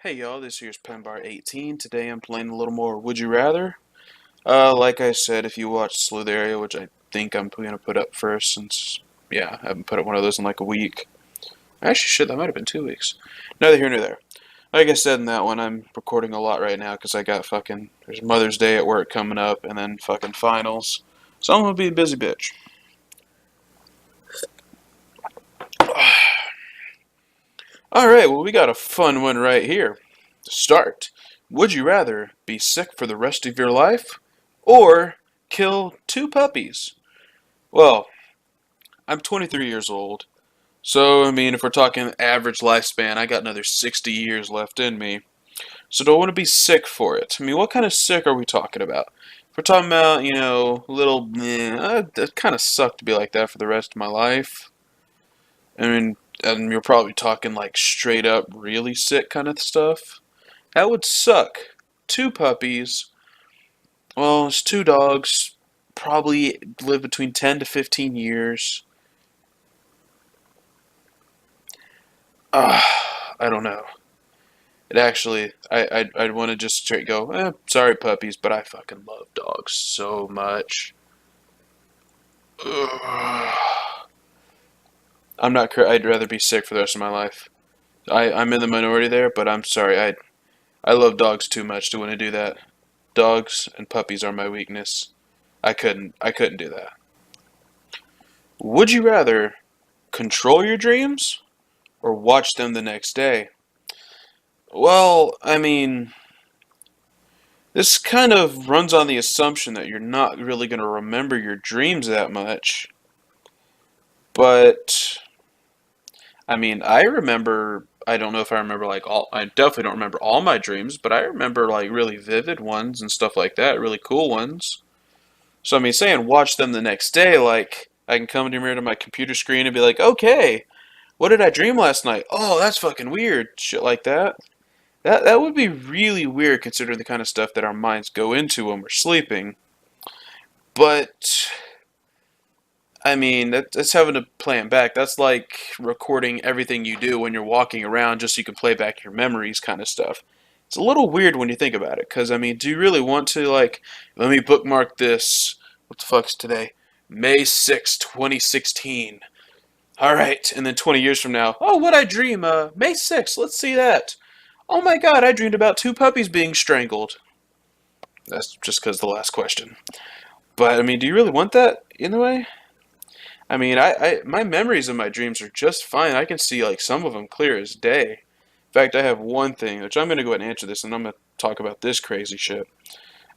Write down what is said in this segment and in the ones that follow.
Hey y'all, this here's Penbar18. Today I'm playing a little more Would You Rather. Like I said, if you watch Slither.io, which I think I'm going to put up first since, yeah, I haven't put up one of those in like a week. Actually, shit, that might have been 2 weeks. Neither here nor there. Like I said in that one, I'm recording a lot right now because I got there's Mother's Day at work coming up and then fucking finals. So I'm going to be a busy bitch. Alright, well, we got a fun one right here. To start, would you rather be sick for the rest of your life or kill two puppies? Well, I'm 23 years old, so I mean, if we're talking average lifespan, I got another 60 years left in me. So do I want to be sick for it? I mean, what kind of sick are we talking about? If we're talking about, little, that kind of suck to be like that for the rest of my life. I mean, and you're probably talking like straight up really sick kind of stuff. That would suck. Two puppies. Well, it's two dogs. Probably live between 10 to 15 years. I don't know. It actually, I'd want to just straight go, sorry puppies, but I fucking love dogs so much. Ugh. I'd rather be sick for the rest of my life. I'm in the minority there, but I'm sorry. I love dogs too much to want to do that. Dogs and puppies are my weakness. I couldn't do that. Would you rather control your dreams or watch them the next day? Well, I mean, this kind of runs on the assumption that you're not really going to remember your dreams that much. But, I mean, I don't know if I remember I definitely don't remember all my dreams, but I remember like really vivid ones and stuff like that, really cool ones. So, I mean, saying watch them the next day, like, I can come near to my computer screen and be like, okay, what did I dream last night? Oh, that's fucking weird. Shit like that. That would be really weird considering the kind of stuff that our minds go into when we're sleeping. But I mean, that's having to plan back. That's like recording everything you do when you're walking around just so you can play back your memories kind of stuff. It's a little weird when you think about it, because I mean, do you really want to like let me bookmark this? What the fuck's today? May 6th, 2016. All right, and then 20 years from now, oh, what I dream? May 6th. Let's see that. Oh my God, I dreamed about two puppies being strangled. That's just because the last question. But I mean, do you really want that in a way? I mean, my memories of my dreams are just fine. I can see like some of them clear as day. In fact, I have one thing, which I'm gonna go ahead and answer this, and I'm gonna talk about this crazy shit.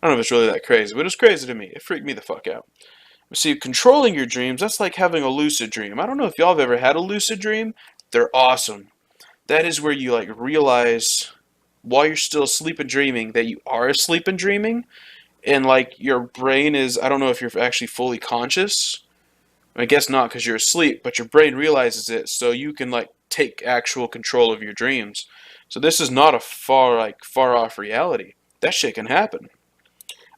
I don't know if it's really that crazy, but it's crazy to me. It freaked me the fuck out. But see, controlling your dreams, that's like having a lucid dream. I don't know if y'all have ever had a lucid dream. They're awesome. That is where you like realize while you're still asleep and dreaming that you are asleep and dreaming, and like your brain is, I don't know if you're actually fully conscious. I guess not because you're asleep, but your brain realizes it, so you can like take actual control of your dreams. So this is not a far off reality. That shit can happen.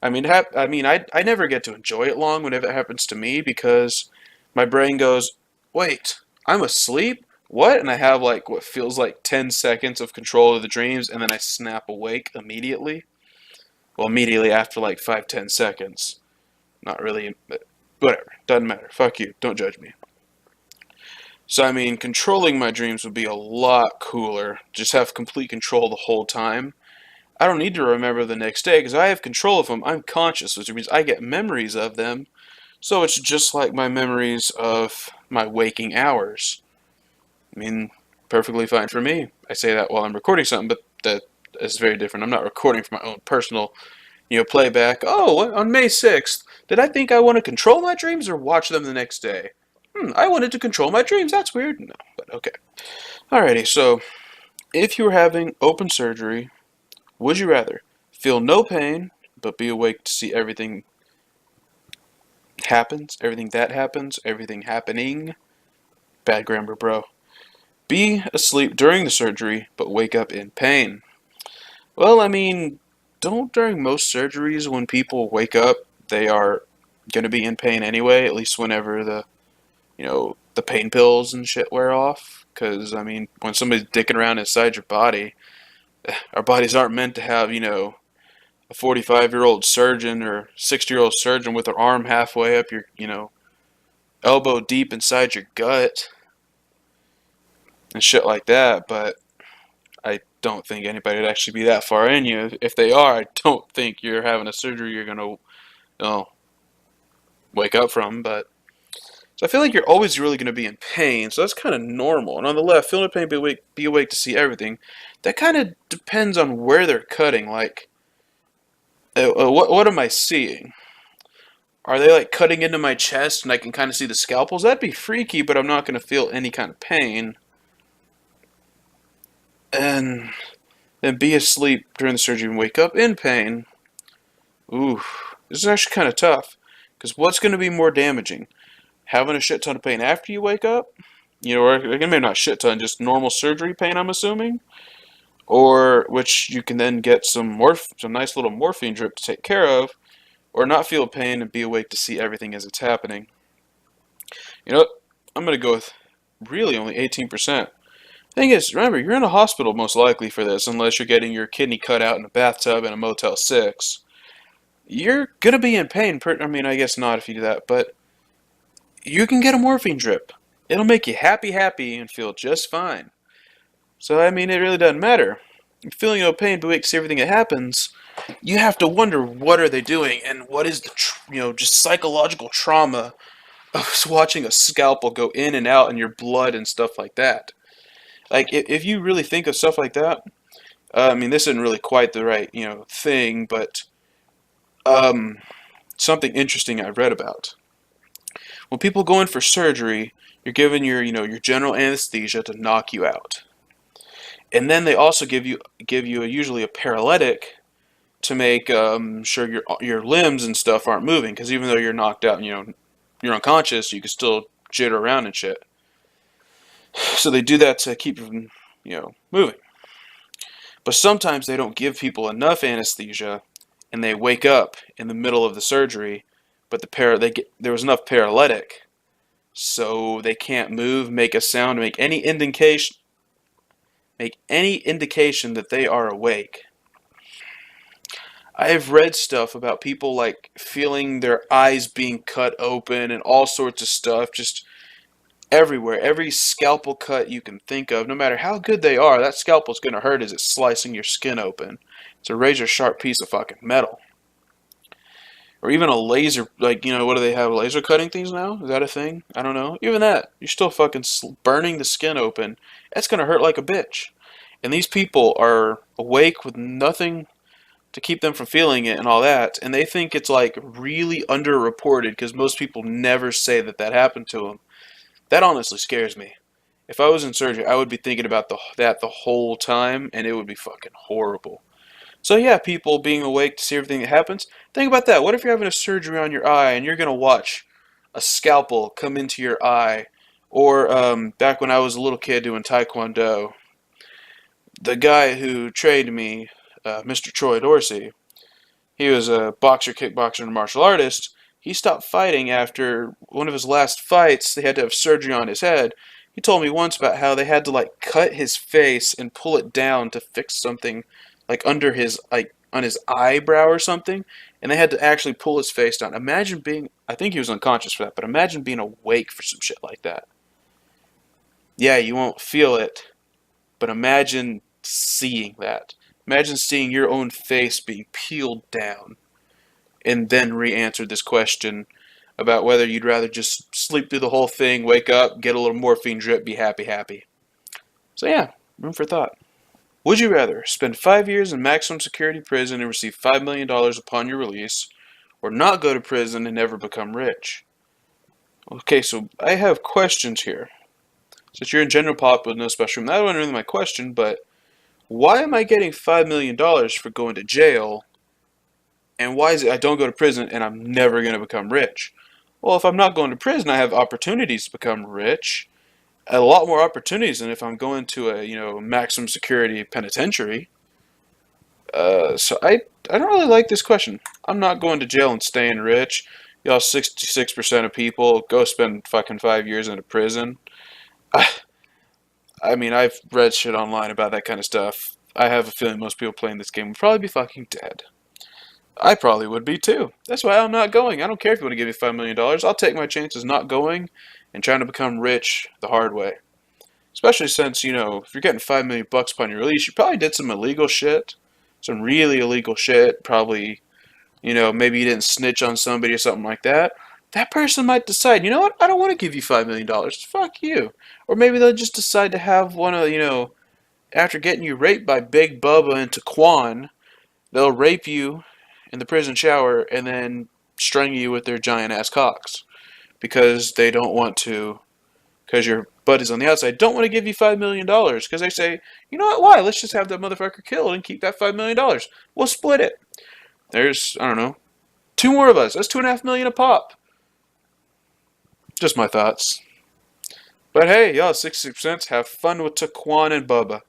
I never get to enjoy it long whenever it happens to me because my brain goes, wait, I'm asleep? What? And I have like what feels like 10 seconds of control of the dreams, and then I snap awake immediately. Well, immediately after like 5, 10 seconds. Not really, but whatever. Doesn't matter. Fuck you. Don't judge me. So, I mean, controlling my dreams would be a lot cooler. Just have complete control the whole time. I don't need to remember the next day because I have control of them. I'm conscious, which means I get memories of them. So it's just like my memories of my waking hours. I mean, perfectly fine for me. I say that while I'm recording something, but that is very different. I'm not recording for my own personal, playback. Oh, on May 6th, did I think I want to control my dreams or watch them the next day? I wanted to control my dreams. That's weird. No, but okay. Alrighty, so if you were having open surgery, would you rather feel no pain but be awake to see everything that happens, everything happening? Bad grammar, bro. Be asleep during the surgery but wake up in pain. Well, I mean, don't during most surgeries when people wake up, they are going to be in pain anyway, at least whenever the pain pills and shit wear off. Because, I mean, when somebody's dicking around inside your body, Our bodies aren't meant to have, a 45-year-old surgeon or 60-year-old surgeon with their arm halfway up your, elbow deep inside your gut and shit like that. But I don't think anybody would actually be that far in you. If they are, I don't think you're having a surgery you're gonna, wake up from. But so I feel like you're always really gonna be in pain. So that's kind of normal. And on the left, feel no pain, be awake to see everything. That kind of depends on where they're cutting. Like, what am I seeing? Are they like cutting into my chest and I can kind of see the scalpels? That'd be freaky, but I'm not gonna feel any kind of pain. And then be asleep during the surgery and wake up in pain. Ooh, this is actually kind of tough. Because what's going to be more damaging? Having a shit ton of pain after you wake up? Or maybe not shit ton, just normal surgery pain, I'm assuming. Or which you can then get some nice little morphine drip to take care of. Or not feel pain and be awake to see everything as it's happening. You know what? I'm going to go with really only 18%. Thing is, remember, you're in a hospital most likely for this, unless you're getting your kidney cut out in a bathtub in a Motel 6. You're gonna be in pain. I mean, I guess not if you do that, but you can get a morphine drip. It'll make you happy, and feel just fine. So, I mean, it really doesn't matter. You're feeling no pain, but wait to see everything that happens. You have to wonder what are they doing, and what is the, just psychological trauma of watching a scalpel go in and out in your blood and stuff like that. Like, if you really think of stuff like that, I mean, this isn't really quite the right, thing, but um, something interesting I read about. When people go in for surgery, you're given your general anesthesia to knock you out, and then they also give you usually a paralytic to make sure your limbs and stuff aren't moving. Because even though you're knocked out, and, you're unconscious, you can still jitter around and shit. So they do that to keep you from moving. But sometimes they don't give people enough anesthesia, and they wake up in the middle of the surgery, but there was enough paralytic, so they can't move, make a sound, make any indication that they are awake. I've read stuff about people like feeling their eyes being cut open and all sorts of stuff, just everywhere. Every scalpel cut you can think of, no matter how good they are, that scalpel's gonna hurt as it's slicing your skin open. It's a razor sharp piece of fucking metal. Or even a laser, like, what do they have? Laser cutting things now? Is that a thing? I don't know. Even that, you're still fucking burning the skin open. That's gonna hurt like a bitch. And these people are awake with nothing to keep them from feeling it and all that, and they think it's like really underreported because most people never say that happened to them. That honestly scares me. If I was in surgery, I would be thinking about that the whole time, and it would be fucking horrible. So yeah, people being awake to see everything that happens. Think about that. What if you're having a surgery on your eye and you're gonna watch a scalpel come into your eye? Or back when I was a little kid doing Taekwondo, the guy who trained me, Mr. Troy Dorsey, he was a boxer, kickboxer, and martial artist. He stopped fighting after one of his last fights. They had to have surgery on his head. He told me once about how they had to like cut his face and pull it down to fix something like under his on his eyebrow or something, and they had to actually pull his face down. Imagine being I think he was unconscious for that, but imagine being awake for some shit like that. Yeah, you won't feel it, but imagine seeing that. Imagine seeing your own face being peeled down and then re-answered this question about whether you'd rather just sleep through the whole thing, wake up, get a little morphine drip, be happy. So yeah, room for thought. Would you rather spend 5 years in maximum security prison and receive $5 million upon your release, or not go to prison and never become rich? Okay, so I have questions here. Since you're in general pop with no special room, that wasn't really my question, but why am I getting $5 million for going to jail? And why is it I don't go to prison and I'm never going to become rich? Well, if I'm not going to prison, I have opportunities to become rich. A lot more opportunities than if I'm going to a, maximum security penitentiary. So I don't really like this question. I'm not going to jail and staying rich. Y'all 66% of people go spend fucking 5 years in a prison. I mean, I've read shit online about that kind of stuff. I have a feeling most people playing this game would probably be fucking dead. I probably would be too. That's why I'm not going. I don't care if you want to give me $5 million. I'll take my chances not going and trying to become rich the hard way. Especially since, if you're getting $5 million upon your release, you probably did some illegal shit. Some really illegal shit. Probably, maybe you didn't snitch on somebody or something like that. That person might decide, you know what, I don't want to give you $5 million. Fuck you. Or maybe they'll just decide to have one of, after getting you raped by Big Bubba and Taquan, they'll rape you in the prison shower and then string you with their giant ass cocks. Because they don't want to, because your buddies on the outside don't want to give you $5 million. Because they say, you know what, why? Let's just have that motherfucker killed and keep that $5 million. We'll split it. There's, I don't know, two more of us. That's $2.5 million a pop. Just my thoughts. But hey, y'all 66% have fun with Taquan and Bubba.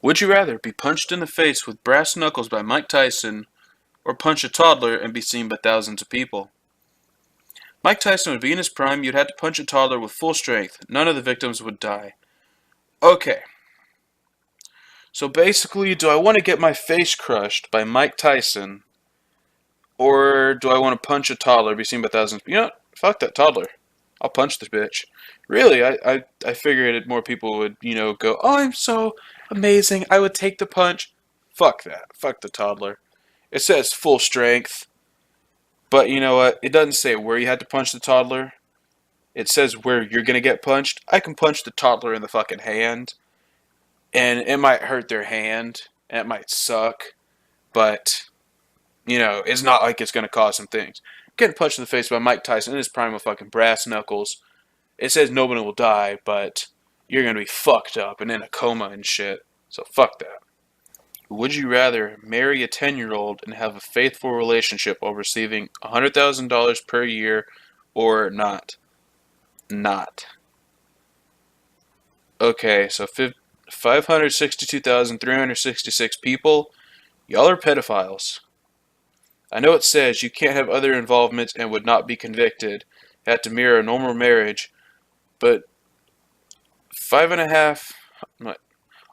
Would you rather be punched in the face with brass knuckles by Mike Tyson or punch a toddler and be seen by thousands of people? Mike Tyson would be in his prime. You'd have to punch a toddler with full strength. None of the victims would die. Okay. So basically, do I want to get my face crushed by Mike Tyson, or do I want to punch a toddler, be seen by thousands? You know what? Fuck that toddler. I'll punch this bitch. Really, I figured that more people would, go, oh, I'm so amazing, I would take the punch. Fuck that. Fuck the toddler. It says full strength. But you know what? It doesn't say where you had to punch the toddler. It says where you're going to get punched. I can punch the toddler in the fucking hand. And it might hurt their hand. And it might suck. But, it's not like it's going to cause some things. Getting punched in the face by Mike Tyson in his prime of fucking brass knuckles. It says nobody will die, but you're going to be fucked up and in a coma and shit. So fuck that. Would you rather marry a 10-year-old and have a faithful relationship while receiving $100,000 per year or not? Not. Okay, so 562,366 people. Y'all are pedophiles. I know it says you can't have other involvements and would not be convicted. You have to mirror a normal marriage. But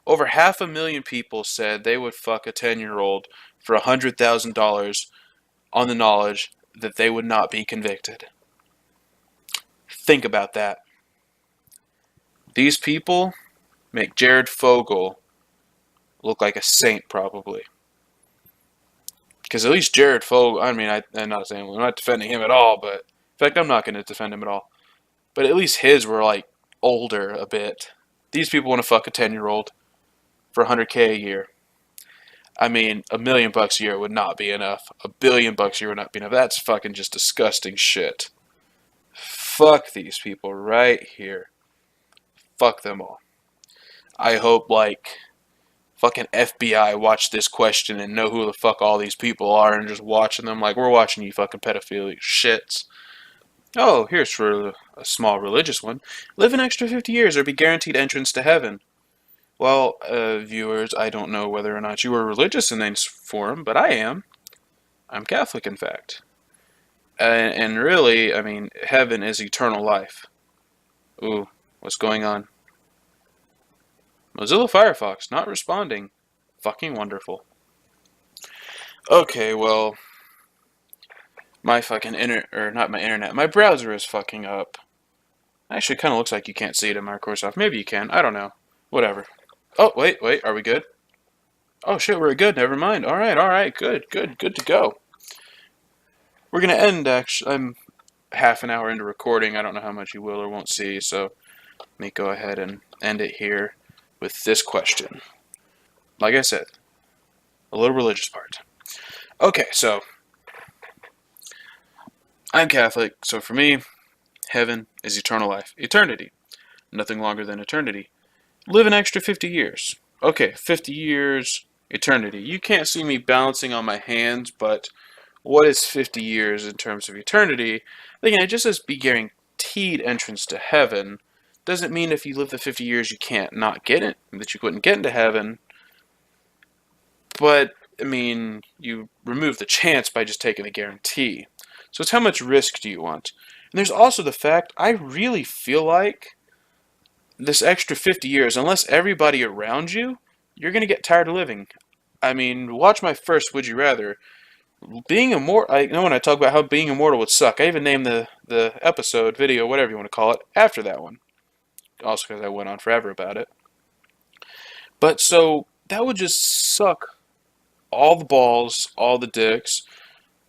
over 500,000 people said they would fuck a 10-year-old for $100,000 on the knowledge that they would not be convicted. Think about that. These people make Jared Fogle look like a saint, probably. Because at least Jared Fogle, I'm not defending him at all, but in fact, I'm not going to defend him at all. But at least his were like older a bit. These people want to fuck a 10-year-old for $100K a year. $1 million a year would not be enough. $1 billion a year would not be enough. That's fucking just disgusting shit. Fuck these people right here. Fuck them all. I hope fucking FBI watch this question and know who the fuck all these people are and just watching them like we're watching you fucking pedophilic shits. Oh, here's for a small religious one. Live an extra 50 years or be guaranteed entrance to heaven. Well, viewers, I don't know whether or not you are religious in this forum, but I am. I'm Catholic, in fact. And really, heaven is eternal life. Ooh, what's going on? Mozilla Firefox not responding. Fucking wonderful. Okay, well, my fucking my browser is fucking up. Actually, it kind of looks like you can't see it in Microsoft. Maybe you can. I don't know. Whatever. Oh, wait. Are we good? Oh, shit, we're good. Never mind. All right. Good to go. We're going to end, actually. I'm half an hour into recording. I don't know how much you will or won't see, so let me go ahead and end it here with this question. Like I said, a little religious part. Okay, so I'm Catholic, so for me, heaven is eternal life. Eternity. Nothing longer than eternity. Live an extra 50 years. Okay, 50 years, eternity. You can't see me balancing on my hands, but what is 50 years in terms of eternity? Again, it just says be guaranteed entrance to heaven. Doesn't mean if you live the 50 years you can't not get it, that you couldn't get into heaven. But, you remove the chance by just taking the guarantee. So it's how much risk do you want? And there's also the fact, I really feel like this extra 50 years, unless everybody around you you're gonna get tired of living. I mean, watch my first Would You Rather. Being immortal, I know when I talk about how being immortal would suck, I even named the episode, video, whatever you want to call it, after that one. Also because I went on forever about it. But so, that would just suck all the balls, all the dicks,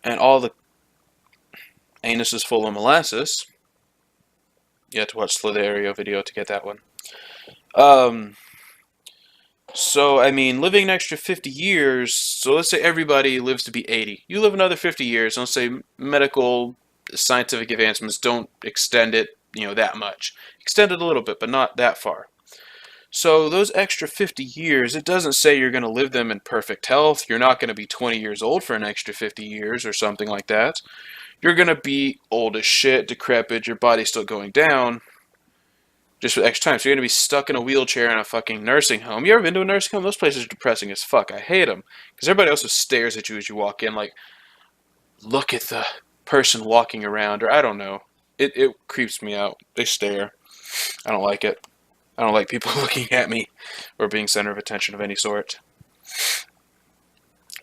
and all the anuses full of molasses. You have to watch the Slither.io video to get that one. So, I mean, living an extra 50 years, so let's say everybody lives to be 80. You live another 50 years, let's say medical, scientific advancements don't extend it, that much. Extend it a little bit, but not that far. So those extra 50 years, it doesn't say you're going to live them in perfect health. You're not going to be 20 years old for an extra 50 years or something like that. You're going to be old as shit, decrepit, your body's still going down, just with extra time. So you're going to be stuck in a wheelchair in a fucking nursing home. You ever been to a nursing home? Those places are depressing as fuck. I hate them. Because everybody else just stares at you as you walk in like, look at the person walking around, or I don't know. It creeps me out. They stare. I don't like it. I don't like people looking at me or being center of attention of any sort.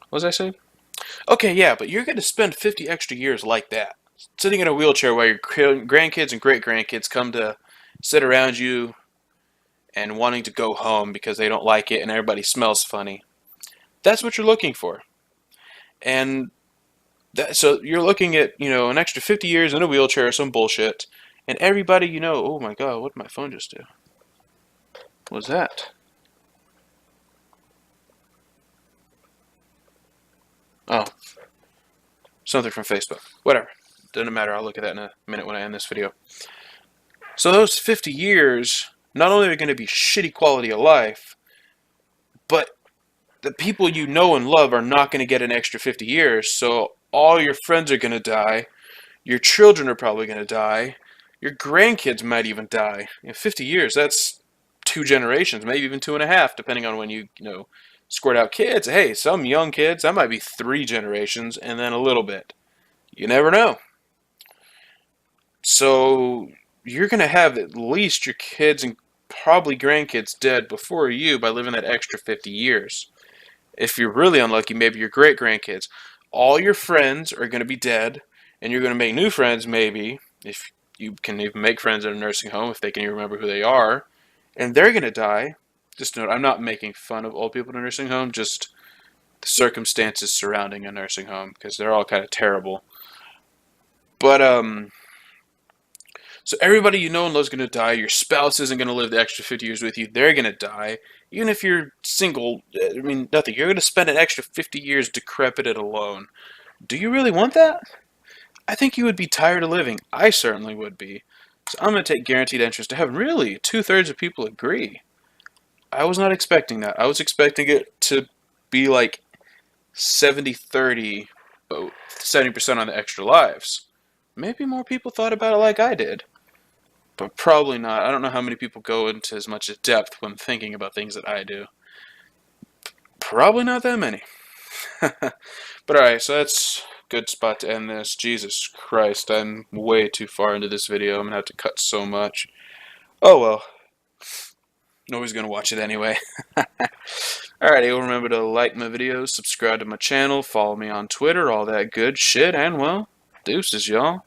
What was I saying? Okay, yeah, but you're going to spend 50 extra years like that. Sitting in a wheelchair while your grandkids and great-grandkids come to sit around you and wanting to go home because they don't like it and everybody smells funny. That's what you're looking for. And so you're looking at, an extra 50 years in a wheelchair or some bullshit, and everybody, oh my god, what did my phone just do? What was that? Oh, something from Facebook. Whatever. Doesn't matter. I'll look at that in a minute when I end this video. So those 50 years, not only are going to be shitty quality of life, but the people you know and love are not going to get an extra 50 years. So all your friends are going to die. Your children are probably going to die. Your grandkids might even die. In 50 years, that's 2 generations, maybe even 2.5, depending on when you squirt out kids. Hey, some young kids, that might be 3 generations, and then a little bit. You never know. So you're going to have at least your kids and probably grandkids dead before you by living that extra 50 years. If you're really unlucky, maybe your great-grandkids. All your friends are going to be dead, and you're going to make new friends, maybe, if you can even make friends in a nursing home, if they can even remember who they are, and they're going to die. Just note, I'm not making fun of old people in a nursing home, just the circumstances surrounding a nursing home, because they're all kind of terrible. But, so everybody you know and love is going to die. Your spouse isn't going to live the extra 50 years with you. They're going to die. Even if you're single, I mean, nothing. You're going to spend an extra 50 years decrepit and alone. Do you really want that? I think you would be tired of living. I certainly would be. So I'm going to take guaranteed interest to heaven. Really, 2/3 of people agree. I was not expecting that. I was expecting it to be like 70-30, but 70% on the extra lives. Maybe more people thought about it like I did. But probably not. I don't know how many people go into as much depth when thinking about things that I do. Probably not that many. But alright, so that's a good spot to end this. Jesus Christ, I'm way too far into this video. I'm going to have to cut so much. Oh well. Nobody's going to watch it anyway. Alright, you'll remember to like my videos, subscribe to my channel, follow me on Twitter, all that good shit, and well, deuces, y'all.